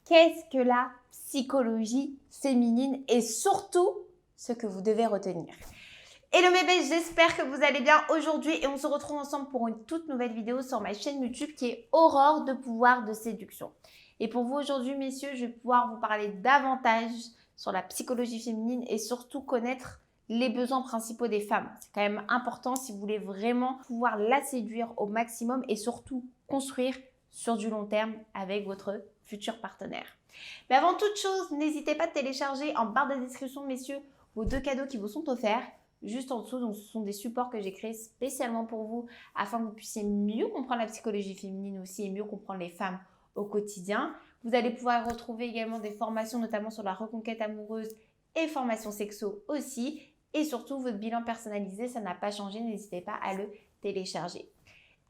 Qu'est-ce que la psychologie féminine et surtout ce que vous devez retenir? Hello mes belles, j'espère que vous allez bien aujourd'hui et on se retrouve ensemble pour une toute nouvelle vidéo sur ma chaîne YouTube qui est Aurore de pouvoir de séduction. Et pour vous aujourd'hui messieurs, je vais pouvoir vous parler davantage sur la psychologie féminine et surtout connaître les besoins principaux des femmes. C'est quand même important si vous voulez vraiment pouvoir la séduire au maximum et surtout construire sur du long terme avec votre futur partenaire. Mais avant toute chose, n'hésitez pas à télécharger en barre de description messieurs vos 2 cadeaux qui vous sont offerts. Juste en dessous, donc ce sont des supports que j'ai créés spécialement pour vous afin que vous puissiez mieux comprendre la psychologie féminine aussi et mieux comprendre les femmes au quotidien. Vous allez pouvoir retrouver également des formations notamment sur la reconquête amoureuse et formation sexo aussi. Et surtout, votre bilan personnalisé, ça n'a pas changé, n'hésitez pas à le télécharger.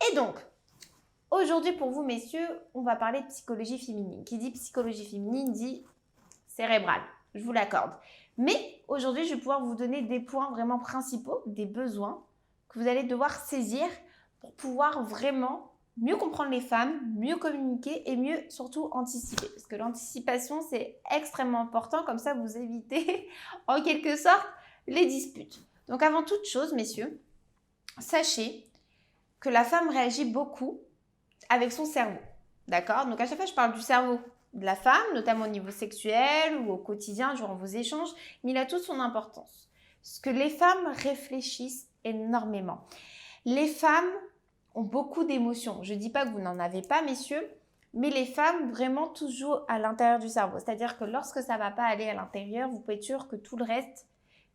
Et donc, aujourd'hui pour vous messieurs, on va parler de psychologie féminine. Qui dit psychologie féminine dit cérébrale, je vous l'accorde. Mais aujourd'hui, je vais pouvoir vous donner des points vraiment principaux, des besoins que vous allez devoir saisir pour pouvoir vraiment mieux comprendre les femmes, mieux communiquer et mieux surtout anticiper. Parce que l'anticipation, c'est extrêmement important, comme ça vous évitez en quelque sorte les disputes. Donc avant toute chose, messieurs, sachez que la femme réagit beaucoup avec son cerveau. D'accord? Donc à chaque fois, je parle du cerveau de la femme, notamment au niveau sexuel ou au quotidien, durant vos échanges, mais il a toute son importance. Parce que les femmes réfléchissent énormément. Les femmes ont beaucoup d'émotions. Je ne dis pas que vous n'en avez pas, messieurs, mais les femmes vraiment toujours à l'intérieur du cerveau. C'est-à-dire que lorsque ça ne va pas aller à l'intérieur, vous pouvez être sûr que tout le reste,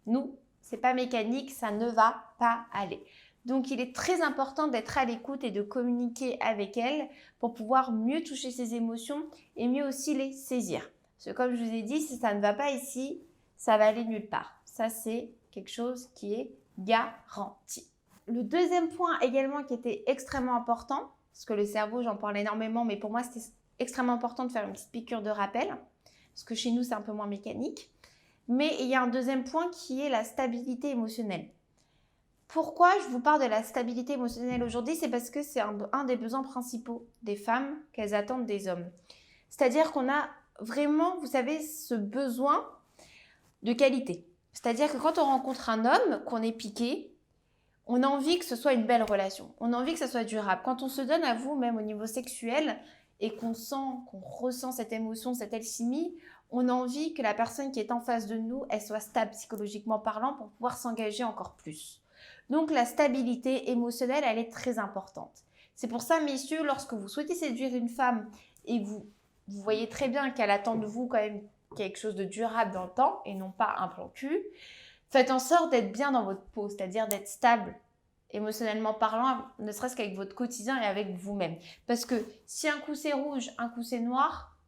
nous, ce n'est pas mécanique, ça ne va pas aller. Donc, il est très important d'être à l'écoute et de communiquer avec elle pour pouvoir mieux toucher ses émotions et mieux aussi les saisir. Parce que comme je vous ai dit, si ça ne va pas ici, ça va aller nulle part. Ça, c'est quelque chose qui est garanti. Le deuxième point également qui était extrêmement important, parce que le cerveau, j'en parle énormément, mais pour moi, c'était extrêmement important de faire une petite piqûre de rappel, parce que chez nous, c'est un peu moins mécanique. Mais il y a un deuxième point qui est la stabilité émotionnelle. Pourquoi je vous parle de la stabilité émotionnelle aujourd'hui? C'est parce que c'est un des besoins principaux des femmes qu'elles attendent des hommes. C'est-à-dire qu'on a vraiment, vous savez, ce besoin de qualité. C'est-à-dire que quand on rencontre un homme, qu'on est piqué, on a envie que ce soit une belle relation. On a envie que ça soit durable. Quand on se donne à vous, même au niveau sexuel, et qu'on ressent cette émotion, cette alchimie, on a envie que la personne qui est en face de nous, elle soit stable psychologiquement parlant pour pouvoir s'engager encore plus. Donc, la stabilité émotionnelle, elle est très importante. C'est pour ça, messieurs, lorsque vous souhaitez séduire une femme et vous voyez très bien qu'elle attend de vous quand même quelque chose de durable dans le temps et non pas un plan cul, faites en sorte d'être bien dans votre peau, c'est-à-dire d'être stable émotionnellement parlant, ne serait-ce qu'avec votre quotidien et avec vous-même. Parce que si un coup c'est rouge, un coup c'est noir,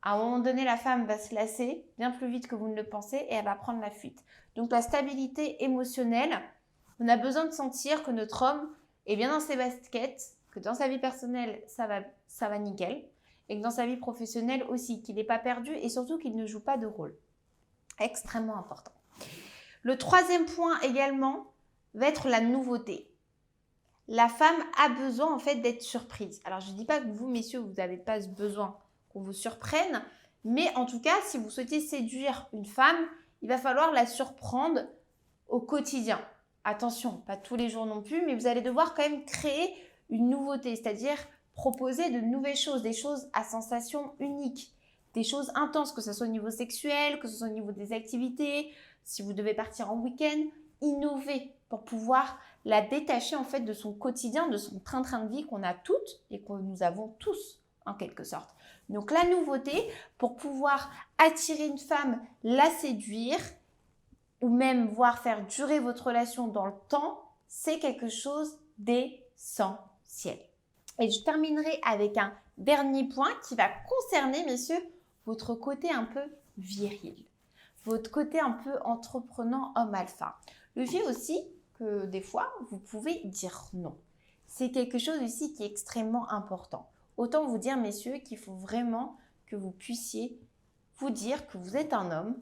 à un moment donné, la femme va se lasser bien plus vite que vous ne le pensez et elle va prendre la fuite. Donc, la stabilité émotionnelle, on a besoin de sentir que notre homme est bien dans ses baskets, que dans sa vie personnelle, ça va nickel, et que dans sa vie professionnelle aussi, qu'il n'est pas perdu et surtout qu'il ne joue pas de rôle. Extrêmement important. Le troisième point également va être la nouveauté. La femme a besoin en fait d'être surprise. Alors, je ne dis pas que vous, messieurs, vous n'avez pas ce besoin qu'on vous surprenne, mais en tout cas, si vous souhaitez séduire une femme, il va falloir la surprendre au quotidien. Attention, pas tous les jours non plus, mais vous allez devoir quand même créer une nouveauté, c'est-à-dire proposer de nouvelles choses, des choses à sensation unique, des choses intenses, que ce soit au niveau sexuel, que ce soit au niveau des activités, si vous devez partir en week-end, innover pour pouvoir la détacher en fait de son quotidien, de son train-train de vie qu'on a toutes et que nous avons tous en quelque sorte. Donc la nouveauté pour pouvoir attirer une femme, la séduire, ou même voir faire durer votre relation dans le temps, c'est quelque chose d'essentiel. Et je terminerai avec un dernier point qui va concerner, messieurs, votre côté un peu viril, votre côté un peu entreprenant homme alpha. Le fait aussi que des fois, vous pouvez dire non. C'est quelque chose ici qui est extrêmement important. Autant vous dire, messieurs, qu'il faut vraiment que vous puissiez vous dire que vous êtes un homme,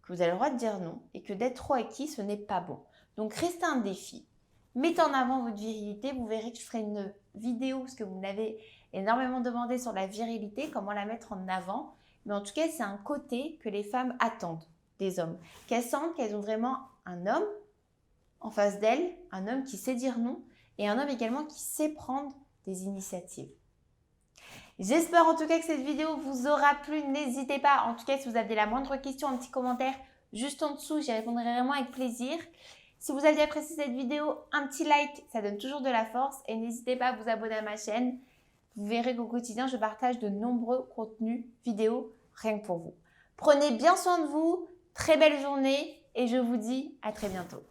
que vous avez le droit de dire non et que d'être trop acquis, ce n'est pas bon. Donc, restez un défi. Mettez en avant votre virilité. Vous verrez que je ferai une vidéo parce que vous m'avez énormément demandé sur la virilité, comment la mettre en avant. mais en tout cas, c'est un côté que les femmes attendent des hommes. Qu'elles sentent qu'elles ont vraiment un homme en face d'elles, un homme qui sait dire non et un homme également qui sait prendre des initiatives. J'espère en tout cas que cette vidéo vous aura plu. N'hésitez pas, en tout cas, si vous avez la moindre question, un petit commentaire juste en dessous, j'y répondrai vraiment avec plaisir. Si vous avez apprécié cette vidéo, un petit like, ça donne toujours de la force. Et n'hésitez pas à vous abonner à ma chaîne. Vous verrez qu'au quotidien, je partage de nombreux contenus vidéo rien que pour vous. Prenez bien soin de vous, très belle journée et je vous dis à très bientôt.